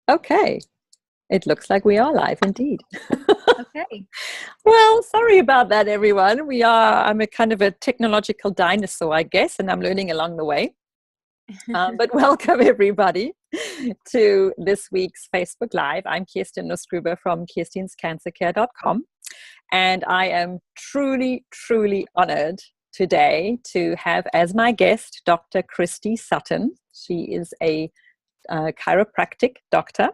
Okay, it looks like we are live indeed. Okay. Well, sorry about that, everyone. I'm a kind of a technological dinosaur, I guess, and I'm learning along the way. But welcome, everybody, to this week's Facebook Live. I'm Kirstin Nussgruber from Kirstin'sCancerCare.com, and I am truly, truly honored today to have as my guest Dr. Christy Sutton. She is a chiropractic doctor,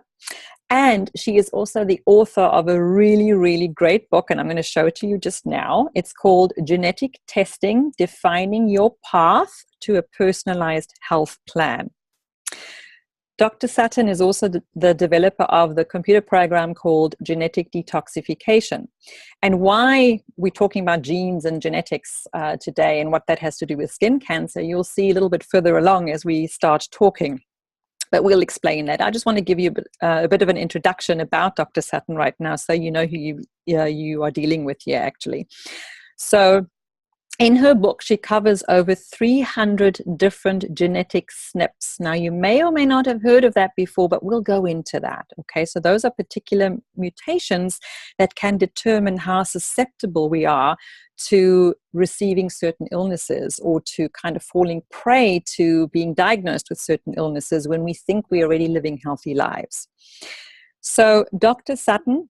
and she is also the author of a really, really great book, and I'm going to show it to you just now. It's called Genetic Testing: Defining Your Path to a Personalized Health Plan. Dr. Sutton is also the developer of the computer program called Genetic Detoxification. And why we're talking about genes and genetics today and what that has to do with skin cancer, you'll see a little bit further along as we start talking. But we'll explain that. I just want to give you a bit of an introduction about Dr. Sutton right now, so you know who you are dealing with here, actually. So in her book, she covers over 300 different genetic SNPs. Now, you may or may not have heard of that before, but we'll go into that. Okay, so those are particular mutations that can determine how susceptible we are to receiving certain illnesses, or to kind of falling prey to being diagnosed with certain illnesses when we think we're already living healthy lives. So Dr. Sutton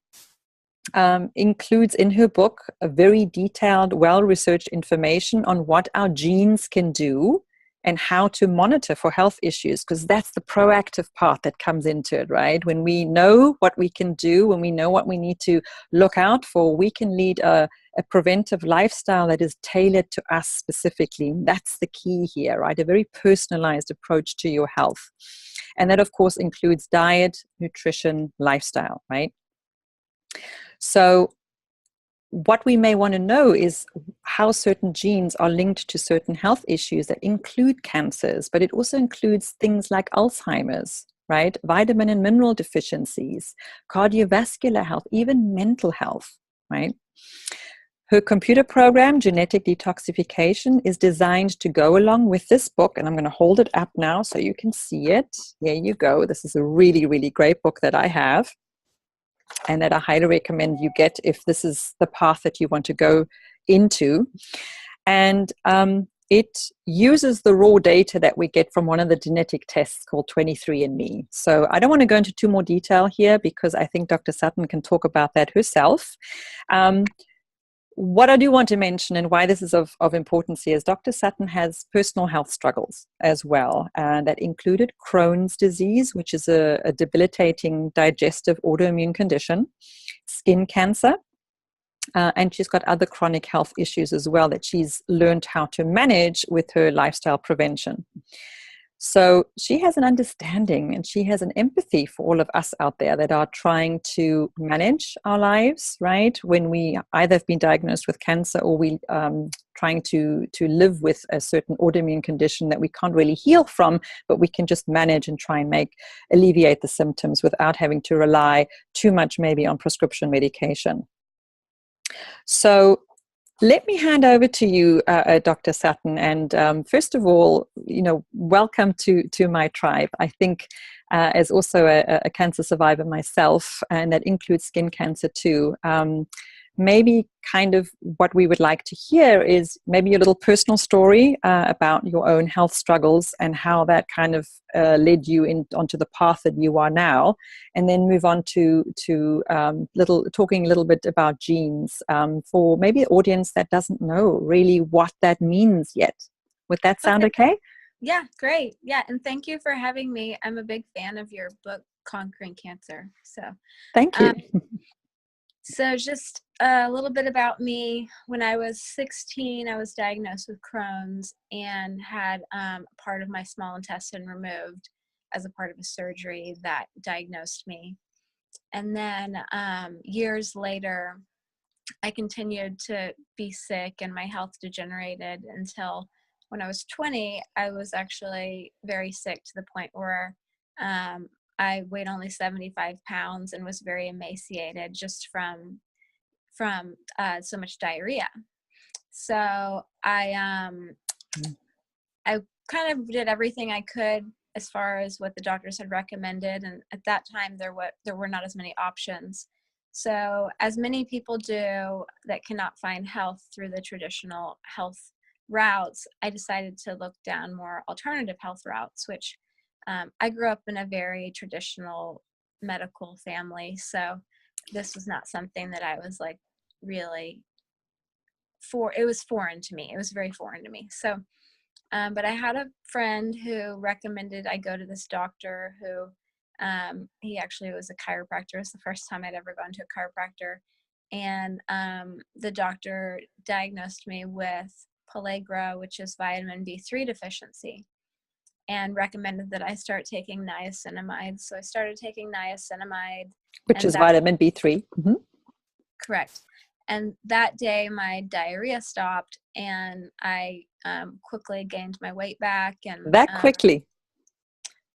includes in her book a very detailed, well-researched information on what our genes can do and how to monitor for health issues, because that's the proactive part that comes into it, right? When we know what we can do, when we know what we need to look out for, we can lead a preventive lifestyle that is tailored to us specifically. That's the key here, right? A very personalized approach to your health. And that, of course, includes diet, nutrition, lifestyle, right? So what we may want to know is how certain genes are linked to certain health issues that include cancers, but it also includes things like Alzheimer's, right? Vitamin and mineral deficiencies, cardiovascular health, even mental health, right? Her computer program, Genetic Detoxification, is designed to go along with this book, and I'm going to hold it up now so you can see it. There you go. This is a really, really great book that I have, and that I highly recommend you get if this is the path that you want to go into. And it uses the raw data that we get from one of the genetic tests called 23andMe. So I don't want to go into too more detail here, because I think Dr. Sutton can talk about that herself. What I do want to mention, and why this is of importance here, is Dr. Sutton has personal health struggles as well, that included Crohn's disease, which is a debilitating digestive autoimmune condition, skin cancer, and she's got other chronic health issues as well that she's learned how to manage with her lifestyle prevention. So she has an understanding and she has an empathy for all of us out there that are trying to manage our lives, right? When we either have been diagnosed with cancer, or we trying to live with a certain autoimmune condition that we can't really heal from, but we can just manage and try and alleviate the symptoms without having to rely too much maybe on prescription medication. So let me hand over to you, Dr. Sutton, and first of all, welcome to my tribe. I think as also a cancer survivor myself, and that includes skin cancer too, maybe kind of what we would like to hear is maybe a little personal story about your own health struggles and how that kind of led you onto the path that you are now, and then move on to talking a little bit about genes for maybe an audience that doesn't know really what that means yet. Would that sound okay? Yeah, great. Yeah, and thank you for having me. I'm a big fan of your book, Conquering Cancer. So thank you. So just a little bit about me. When I was 16, I was diagnosed with Crohn's and had part of my small intestine removed as a part of a surgery that diagnosed me. And then years later, I continued to be sick and my health degenerated until when I was 20, I was actually very sick to the point where I weighed only 75 pounds and was very emaciated just from so much diarrhea. So I kind of did everything I could as far as what the doctors had recommended. And at that time, there were not as many options. So as many people do that cannot find health through the traditional health routes, I decided to look down more alternative health routes, which I grew up in a very traditional medical family. So this was not something that I was like really it was foreign to me. It was very foreign to me. So, but I had a friend who recommended I go to this doctor who, he actually was a chiropractor. It was the first time I'd ever gone to a chiropractor. And the doctor diagnosed me with pellagra, which is vitamin B3 deficiency, and recommended that I start taking niacinamide. So I started taking niacinamide. Which is vitamin B3. Mm-hmm. Correct. And that day my diarrhea stopped, and I quickly gained my weight back. And that quickly?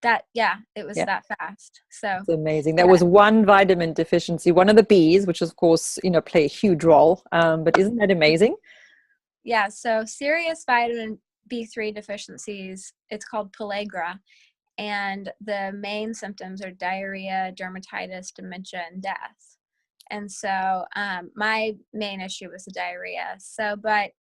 It was that fast. So it's amazing. There was one vitamin deficiency, one of the B's, which of course, play a huge role. But isn't that amazing? Yeah. So serious vitamin B3 deficiencies, it's called pellagra. And the main symptoms are diarrhea, dermatitis, dementia, and death. And so my main issue was the diarrhea. So, but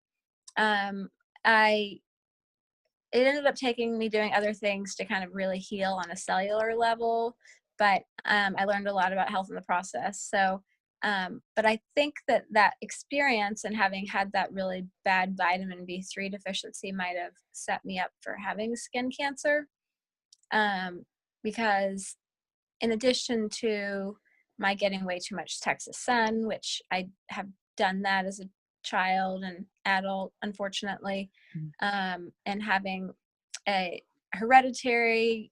it ended up taking me doing other things to kind of really heal on a cellular level. But I learned a lot about health in the process. So, but I think that experience and having had that really bad vitamin B3 deficiency might have set me up for having skin cancer. Because in addition to my getting way too much Texas sun, which I have done that as a child and adult, unfortunately, and having a hereditary,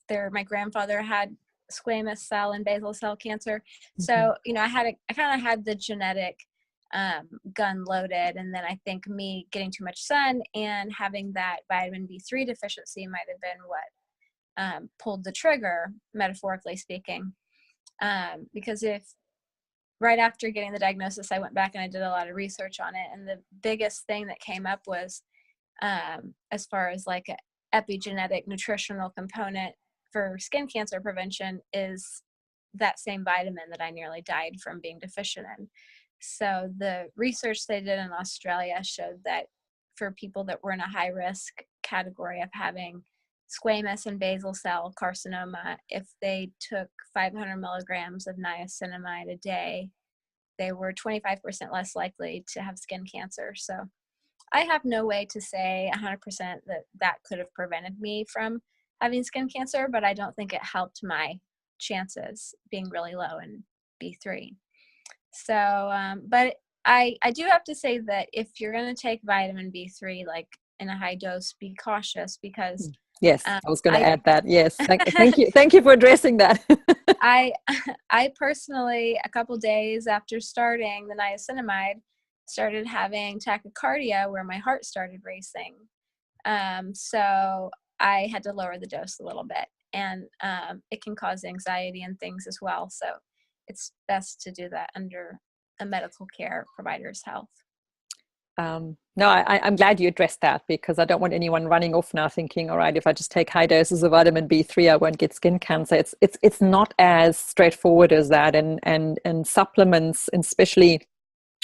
my grandfather had squamous cell and basal cell cancer. So, I kind of had the genetic gun loaded. And then I think me getting too much sun and having that vitamin B3 deficiency might have been what pulled the trigger, metaphorically speaking. Because if right after getting the diagnosis, I went back and I did a lot of research on it. And the biggest thing that came up was, as far as like an epigenetic nutritional component for skin cancer prevention, is that same vitamin that I nearly died from being deficient in. So the research they did in Australia showed that for people that were in a high risk category of having squamous and basal cell carcinoma, if they took 500 milligrams of niacinamide a day, they were 25% less likely to have skin cancer. So I have no way to say 100% that could have prevented me from having skin cancer, but I don't think it helped my chances being really low in B3. So, but I do have to say that if you're going to take vitamin B3, like in a high dose, be cautious because yes, I was going to add that. Yes. Thank you. Thank you for addressing that. I personally, a couple days after starting the niacinamide, started having tachycardia where my heart started racing. So I had to lower the dose a little bit, and it can cause anxiety and things as well. So it's best to do that under a medical care provider's health. No, I'm glad you addressed that, because I don't want anyone running off now thinking, all right, if I just take high doses of vitamin B3, I won't get skin cancer. It's not as straightforward as that, and supplements, especially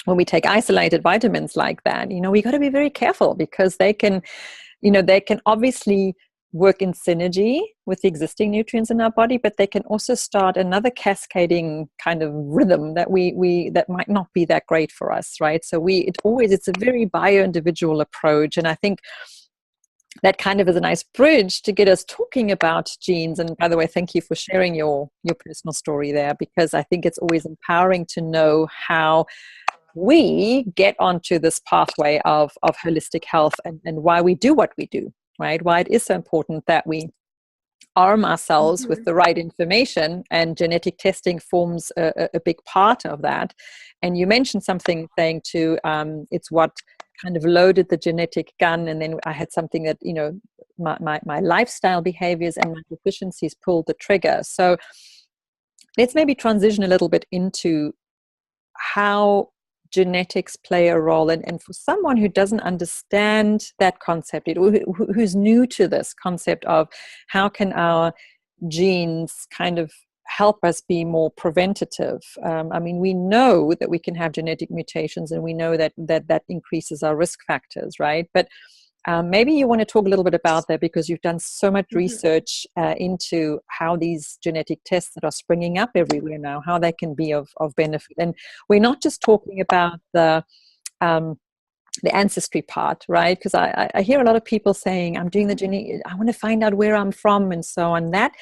when we take isolated vitamins like that, we got to be very careful, because they can obviously work in synergy with the existing nutrients in our body, but they can also start another cascading kind of rhythm that that might not be that great for us, right? So it's a very bio-individual approach, and I think that kind of is a nice bridge to get us talking about genes. And by the way, thank you for sharing your personal story there, because I think it's always empowering to know how we get onto this pathway of holistic health, and why we do what we do. Right? Why it is so important that we arm ourselves with the right information, and genetic testing forms a big part of that. And you mentioned something saying it's what kind of loaded the genetic gun, and then I had something that my lifestyle behaviors and my deficiencies pulled the trigger. So let's maybe transition a little bit into how genetics play a role? And for someone who doesn't understand that concept, who's new to this concept of how can our genes kind of help us be more preventative. I mean, we know that we can have genetic mutations, and we know that increases our risk factors, right? But maybe you want to talk a little bit about that, because you've done so much research into how these genetic tests that are springing up everywhere now, how they can be of benefit. And we're not just talking about the ancestry part, right? Because I hear a lot of people saying, I'm doing the genetic, I want to find out where I'm from and so on. That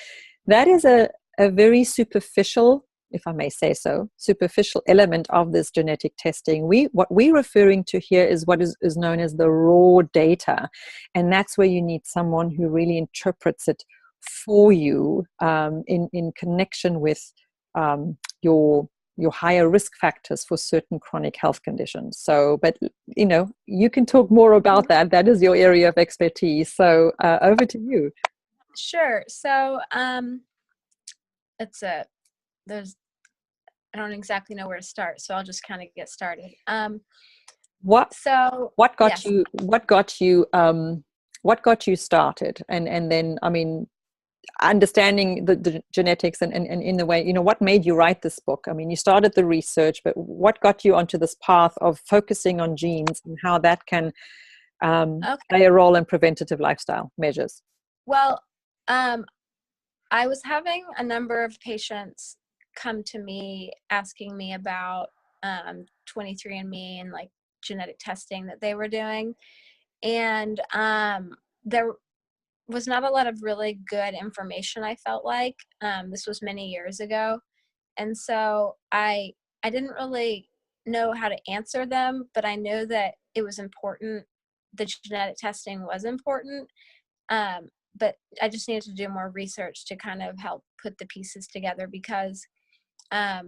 is a very superficial, if I may say so, superficial element of this genetic testing. What we're referring to here is what is known as the raw data. And that's where you need someone who really interprets it for you in connection with your higher risk factors for certain chronic health conditions. So, but you can talk more about that. That is your area of expertise. So over to you. Sure. So I don't exactly know where to start, so I'll just kind of get started. What got you started, and then, I mean, understanding the genetics and in the way, what made you write this book? I mean, you started the research, but what got you onto this path of focusing on genes and how that can play a role in preventative lifestyle measures? Well, I was having a number of patients come to me asking me about 23andMe and like genetic testing that they were doing. And there was not a lot of really good information, I felt like. This was many years ago. And so I didn't really know how to answer them, but I knew that it was important. The genetic testing was important. But I just needed to do more research to kind of help put the pieces together, because I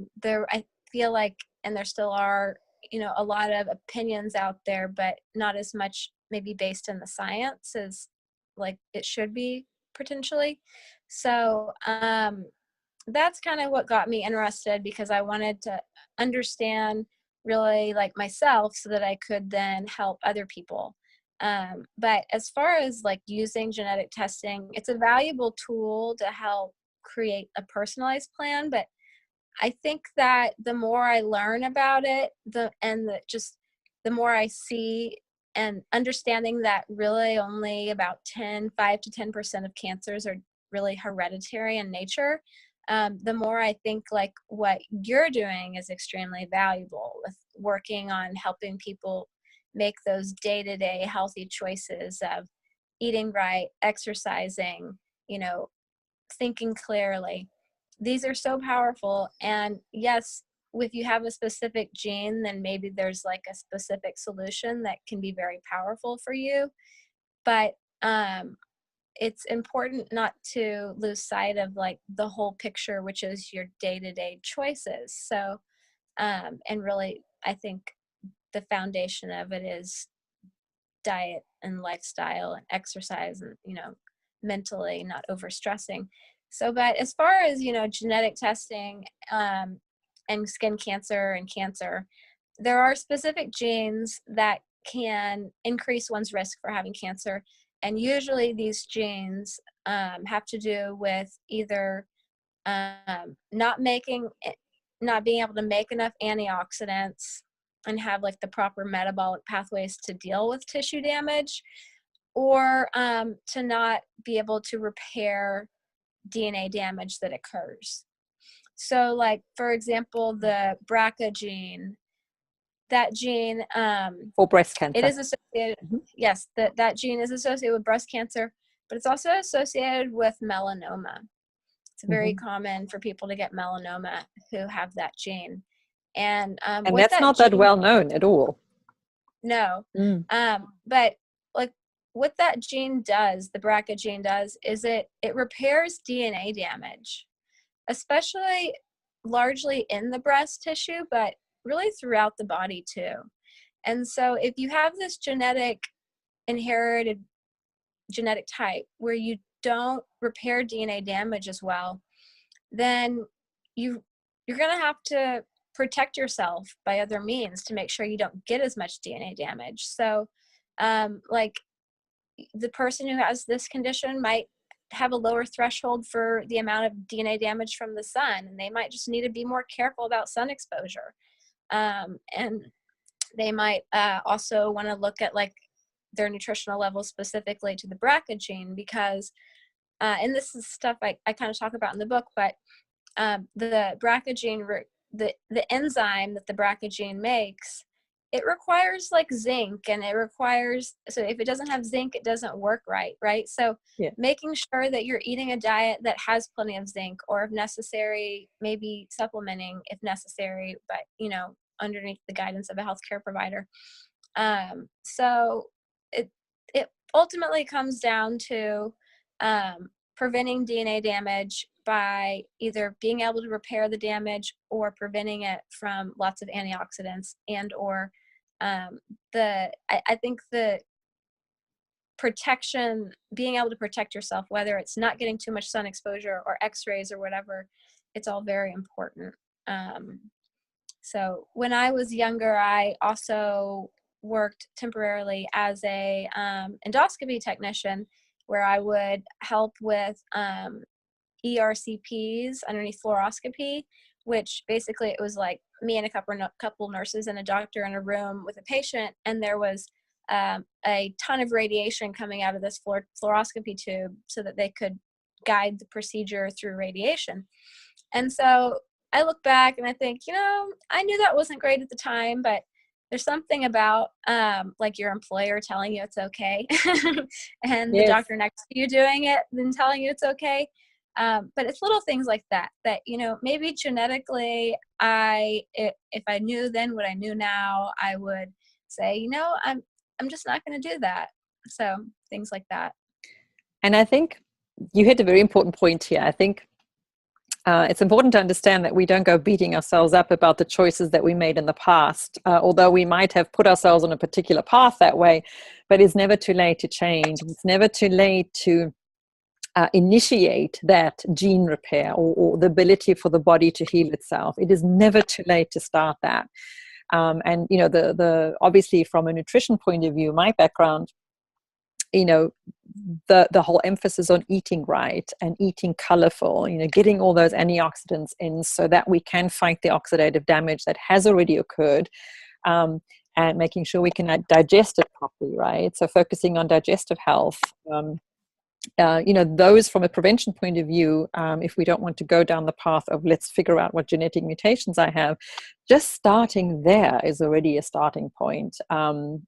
feel like, and there still are, a lot of opinions out there, but not as much maybe based in the science as like it should be potentially. So that's kind of what got me interested, because I wanted to understand really like myself so that I could then help other people. But as far as like using genetic testing, it's a valuable tool to help create a personalized plan. But I think that the more I learn about it, the more I see, and understanding that really only about 5 to 10% of cancers are really hereditary in nature, the more I think like what you're doing is extremely valuable with working on helping people make those day-to-day healthy choices of eating right, exercising, thinking clearly. These are so powerful. And yes, if you have a specific gene, then maybe there's like a specific solution that can be very powerful for you. But it's important not to lose sight of like the whole picture, which is your day-to-day choices. So, and really, I think the foundation of it is diet and lifestyle and exercise, and mentally not overstressing. So, but as far as genetic testing and skin cancer and cancer, there are specific genes that can increase one's risk for having cancer, and usually these genes have to do with either not being able to make enough antioxidants and have like the proper metabolic pathways to deal with tissue damage, or to not be able to repair DNA damage that occurs. So like, for example, the BRCA gene, that gene for breast cancer, it is associated, yes, that gene is associated with breast cancer, but it's also associated with melanoma. It's very common for people to get melanoma who have that gene. And that's not that well known at all. No. But like what that gene does, the BRCA gene does, is it repairs DNA damage, especially largely in the breast tissue, but really throughout the body too. And so if you have this inherited genetic type where you don't repair DNA damage as well, then you're going to have to protect yourself by other means to make sure you don't get as much DNA damage. So like the person who has this condition might have a lower threshold for the amount of DNA damage from the sun, and they might just need to be more careful about sun exposure. And they might also want to look at like their nutritional levels specifically to the BRCA gene, because and this is stuff I kind of talk about in the book, but the BRCA gene, the enzyme that the BRCA gene makes, it requires like zinc, and it requires, so if it doesn't have zinc, it doesn't work right? So Yeah. making sure that you're eating a diet that has plenty of zinc, or if necessary, maybe supplementing if necessary, but you know, underneath the guidance of a healthcare provider. So it ultimately comes down to preventing DNA damage by either being able to repair the damage or preventing it from lots of antioxidants, and or I think the protection, being able to protect yourself, whether it's not getting too much sun exposure or x-rays or whatever, it's all very important. So when I was younger, I also worked temporarily as a endoscopy technician, where I would help with ERCPs, underneath fluoroscopy, which basically it was like me and a couple nurses and a doctor in a room with a patient, and there was a ton of radiation coming out of this fluoroscopy tube so that they could guide the procedure through radiation. And so I look back and I think, you know, I knew that wasn't great at the time, but there's something about like your employer telling you it's okay and the doctor next to you doing it then telling you it's okay. But it's little things like that, you know, maybe genetically, if I knew then what I knew now, I would say, you know, I'm just not going to do that. So things like that. And I think you hit a very important point here. I think it's important to understand that we don't go beating ourselves up about the choices that we made in the past, although we might have put ourselves on a particular path that way, but it's never too late to change. It's never too late to initiate that gene repair or the ability for the body to heal itself. It is never too late to start that. And, you know, the obviously from a nutrition point of view, my background, you know, the whole emphasis on eating right and eating colorful, you know, getting all those antioxidants in so that we can fight the oxidative damage that has already occurred, and making sure we can digest it properly, right? So focusing on digestive health, you know, those from a prevention point of view, if we don't want to go down the path of let's figure out what genetic mutations I have, just starting there is already a starting point. And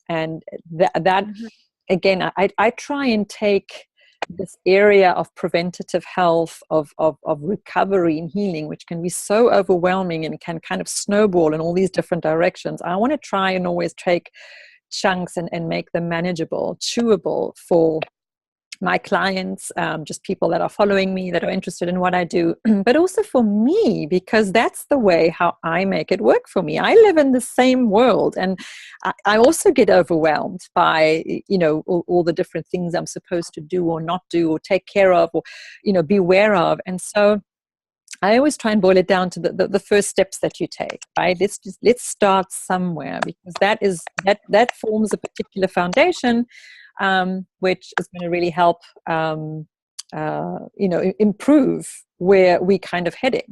that Mm-hmm. Again, I try and take this area of preventative health, of recovery and healing, which can be so overwhelming and can kind of snowball in all these different directions. I want to try and always take chunks and make them manageable, chewable for my clients, just people that are following me, that are interested in what I do, but also for me, because that's the way how I make it work for me. I live in the same world, and I also get overwhelmed by, you know, all the different things I'm supposed to do or not do or take care of or, you know, be aware of. And so I always try and boil it down to the first steps that you take, right? Let's start somewhere, because that forms a particular foundation, which is going to really help, you know, improve where we kind of heading.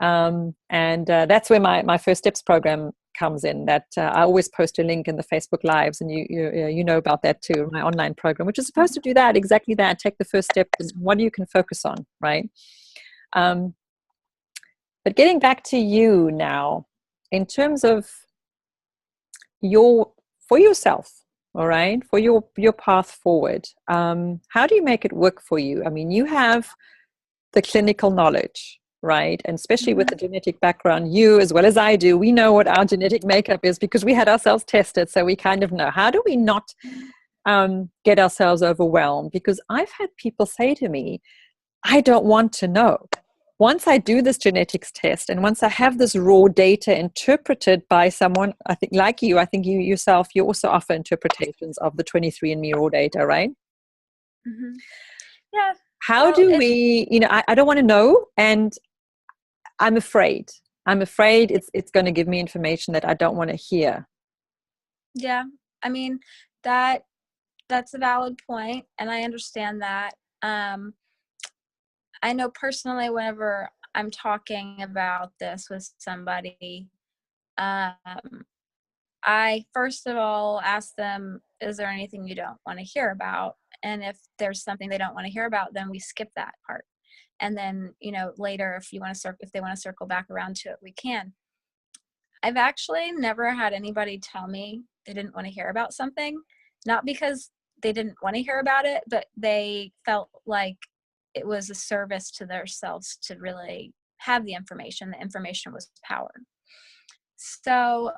And that's where my First Steps program comes in. That I always post a link in the Facebook Lives, and you know about that too. My online program, which is supposed to do that, exactly that. Take the first step, and what you can focus on, right? But getting back to you now, in terms of for yourself. All right, for your path forward, how do you make it work for you? I mean, you have the clinical knowledge, right? And especially with the genetic background, you as well as I do, we know what our genetic makeup is because we had ourselves tested, so we kind of know. How do we not get ourselves overwhelmed? Because I've had people say to me, I don't want to know. Once I do this genetics test and once I have this raw data interpreted by someone, I think like you, I think you yourself, you also offer interpretations of the 23andMe raw data, right? Mm-hmm. Yeah. How do we, you know, I don't want to know, and I'm afraid. I'm afraid it's going to give me information that I don't want to hear. Yeah. I mean, that's a valid point, and I understand that. I know personally, whenever I'm talking about this with somebody, um, I first of all ask them, is there anything you don't want to hear about? And if there's something they don't want to hear about, then we skip that part. And then, later, if they want to circle back around to it, we can. I've actually never had anybody tell me they didn't want to hear about something, not because they didn't want to hear about it, but they felt like it was a service to themselves to really have the information. The information was power. So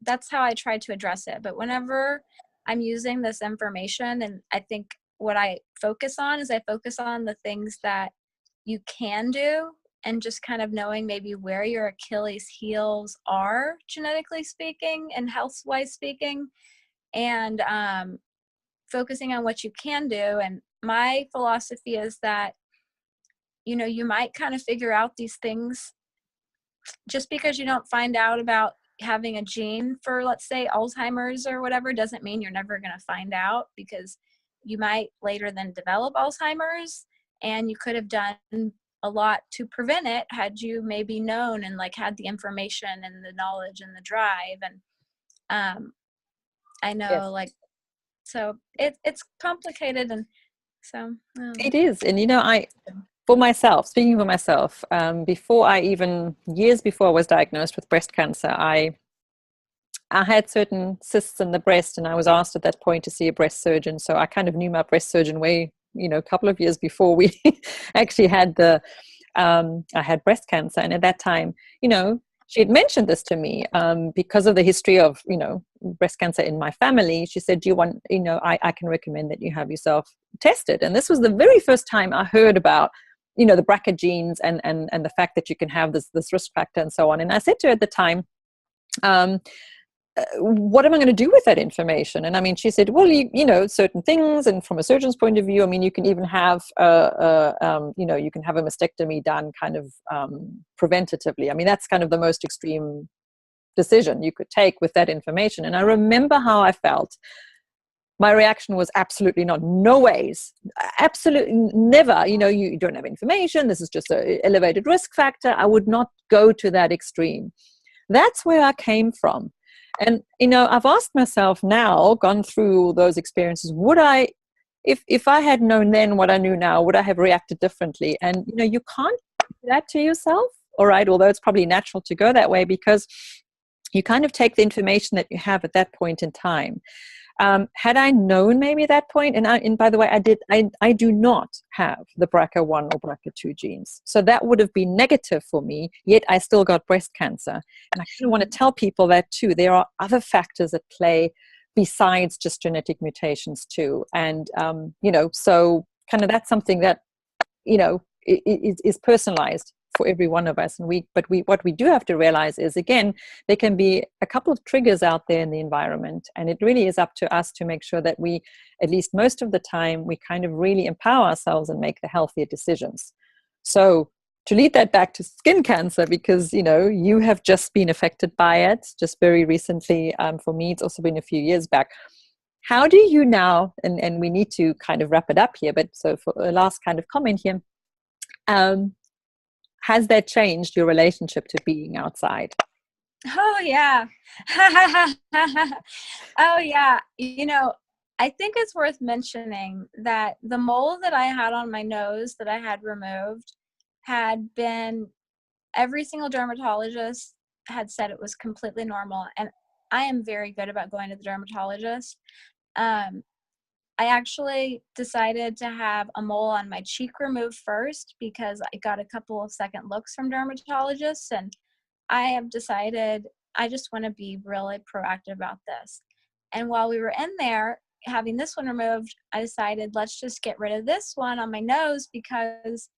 that's how I try to address it. But whenever I'm using this information, and I think what I focus on is I focus on the things that you can do, and just kind of knowing maybe where your Achilles heels are, genetically speaking and health-wise speaking, and focusing on what you can do. And my philosophy is that, you might kind of figure out these things just because you don't find out about having a gene for, let's say, Alzheimer's or whatever, doesn't mean you're never going to find out, because you might later then develop Alzheimer's, and you could have done a lot to prevent it had you maybe known and had the information and the knowledge and the drive. And I know, Yes. so it's complicated, and so It is. And speaking for myself, years before I was diagnosed with breast cancer, I had certain cysts in the breast, and I was asked at that point to see a breast surgeon. So I kind of knew my breast surgeon a couple of years before we actually had I had breast cancer. And at that time, she had mentioned this to me because of the history of, breast cancer in my family. She said, do you want, I can recommend that you have yourself tested. And this was the very first time I heard about, the BRCA genes and the fact that you can have this risk factor and so on. And I said to her at the time, what am I going to do with that information? And I mean, she said, well, certain things, and from a surgeon's point of view, I mean, you can even have, you can have a mastectomy done kind of preventatively. I mean, that's kind of the most extreme decision you could take with that information. And I remember how I felt. My reaction was absolutely not, no ways, absolutely never. You don't have information. This is just an elevated risk factor. I would not go to that extreme. That's where I came from. And, I've asked myself now, gone through those experiences, would I, if I had known then what I knew now, would I have reacted differently? And, you can't do that to yourself, all right, although it's probably natural to go that way, because you kind of take the information that you have at that point in time. Had I known maybe at that point, and by the way, I do not have the BRCA1 or BRCA2 genes. So that would have been negative for me, yet I still got breast cancer. And I kind of want to tell people that too. There are other factors at play besides just genetic mutations too. And, so kind of that's something that, is personalized for every one of us. And what we do have to realize is, again, there can be a couple of triggers out there in the environment, and it really is up to us to make sure that we, at least most of the time, we kind of really empower ourselves and make the healthier decisions. So to lead that back to skin cancer, because you have just been affected by it just very recently. For me, it's also been a few years back. How do you now, and we need to kind of wrap it up here, but so for the last kind of comment here, has that changed your relationship to being outside? Oh, yeah. Oh, yeah. I think it's worth mentioning that the mole that I had on my nose that I had removed had been, every single dermatologist had said it was completely normal. And I am very good about going to the dermatologist. I actually decided to have a mole on my cheek removed first, because I got a couple of second looks from dermatologists, and I have decided I just want to be really proactive about this. And while we were in there having this one removed, I decided, let's just get rid of this one on my nose, because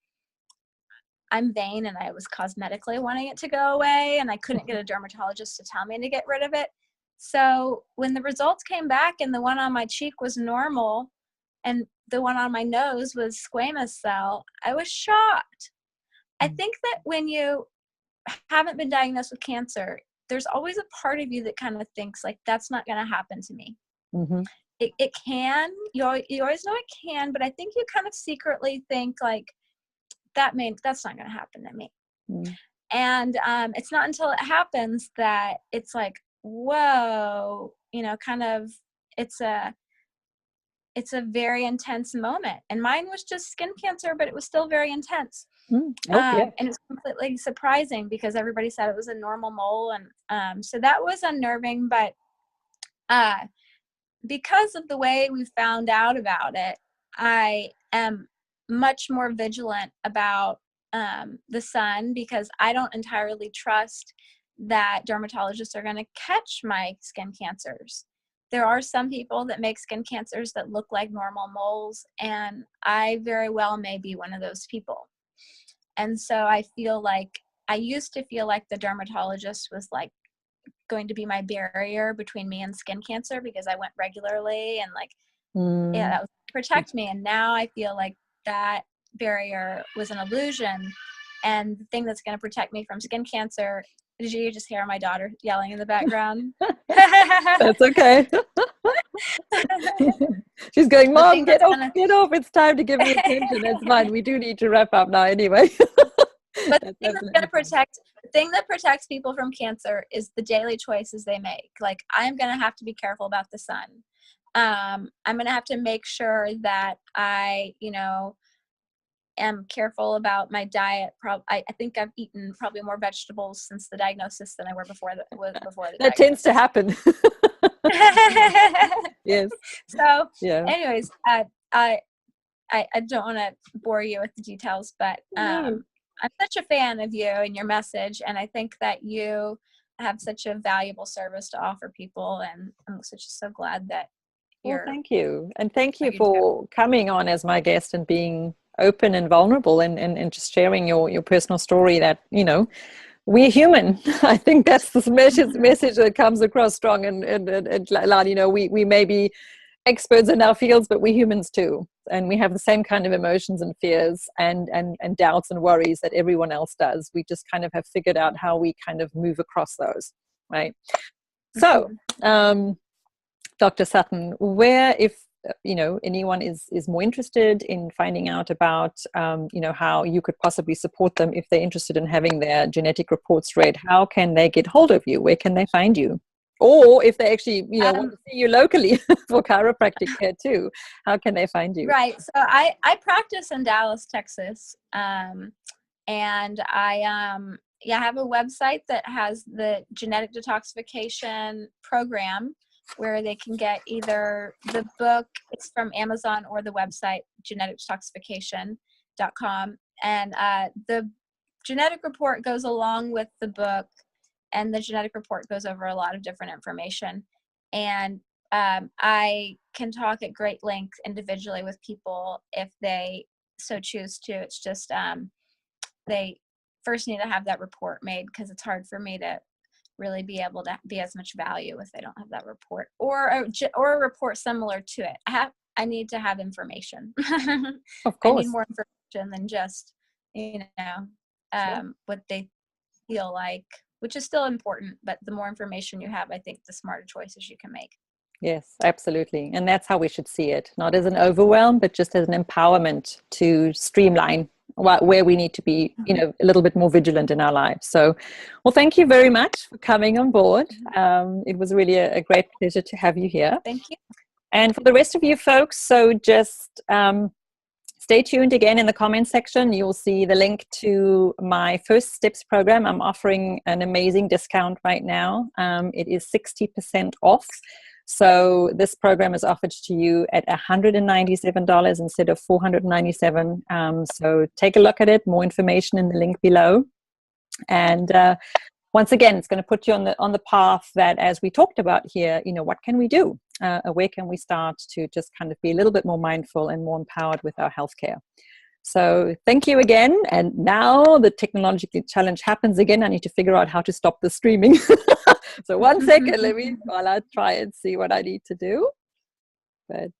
I'm vain and I was cosmetically wanting it to go away, and I couldn't get a dermatologist to tell me to get rid of it. So when the results came back and the one on my cheek was normal and the one on my nose was squamous cell, I was shocked. I think that when you haven't been diagnosed with cancer, there's always a part of you that kind of thinks like, that's not going to happen to me. Mm-hmm. It can, you always know it can, but I think you kind of secretly think like, that's not going to happen to me. Mm. And it's not until it happens that it's like, whoa, kind of, it's a very intense moment. And mine was just skin cancer, but it was still very intense. Mm. Oh, yeah. And it's completely surprising because everybody said it was a normal mole. And so that was unnerving, but because of the way we found out about it, I am much more vigilant about the sun, because I don't entirely trust that dermatologists are going to catch my skin cancers. There are some people that make skin cancers that look like normal moles, and I very well may be one of those people. And so I used to feel like the dermatologist was like going to be my barrier between me and skin cancer, because I went regularly and yeah, that was to protect me. And now I feel like that barrier was an illusion, and the thing that's going to protect me from skin cancer. Did you just hear my daughter yelling in the background? That's okay. She's going, Mom, get off, it's time to give me attention. It's fine, we do need to wrap up now anyway. But the thing that protects people from cancer is the daily choices they make. Like, I'm going to have to be careful about the sun. I'm going to have to make sure that I, am careful about my diet. I think I've eaten probably more vegetables since the diagnosis than I were before the that tends to happen. Yes. So yeah. Anyways, I don't want to bore you with the details, but I'm such a fan of you and your message, and I think that you have such a valuable service to offer people, and I'm so glad that you're. Well, thank you. And thank you for coming on as my guest and being open and vulnerable and just sharing your personal story that, we're human. I think that's the message that comes across strong and loud. We may be experts in our fields, but we're humans too. And we have the same kind of emotions and fears and doubts and worries that everyone else does. We just kind of have figured out how we kind of move across those, right? So, Dr. Sutton, where, if anyone is more interested in finding out about how you could possibly support them if they're interested in having their genetic reports read, how can they get hold of you? Where can they find you? Or if they actually want to see you locally for chiropractic care too, how can they find you? Right. So I practice in Dallas, Texas, and I have a website that has the genetic detoxification program, where they can get either the book, it's from Amazon, or the website geneticdetoxification.com. And the genetic report goes along with the book, and the genetic report goes over a lot of different information. And I can talk at great length individually with people if they so choose to. It's just they first need to have that report made, because it's hard for me to really be able to be as much value if they don't have that report, or a report similar to it. I need to have information. Of course. I need more information than just what they feel like, which is still important, but the more information you have, I think the smarter choices you can make. Yes, absolutely. And that's how we should see it, not as an overwhelm, but just as an empowerment to streamline where we need to be, a little bit more vigilant in our lives. So, well, thank you very much for coming on board. It was really a great pleasure to have you here. Thank you. And for the rest of you folks, so just stay tuned again in the comment section. You'll see the link to my First Steps program. I'm offering an amazing discount right now. It is 60% off. So this program is offered to you at $197 instead of $497. So take a look at it. More information in the link below. And once again, it's going to put you on the path that, as we talked about here, what can we do? Where can we start to just kind of be a little bit more mindful and more empowered with our healthcare? So thank you again. And now the technological challenge happens again. I need to figure out how to stop the streaming. So 1 second, while I try and see what I need to do. But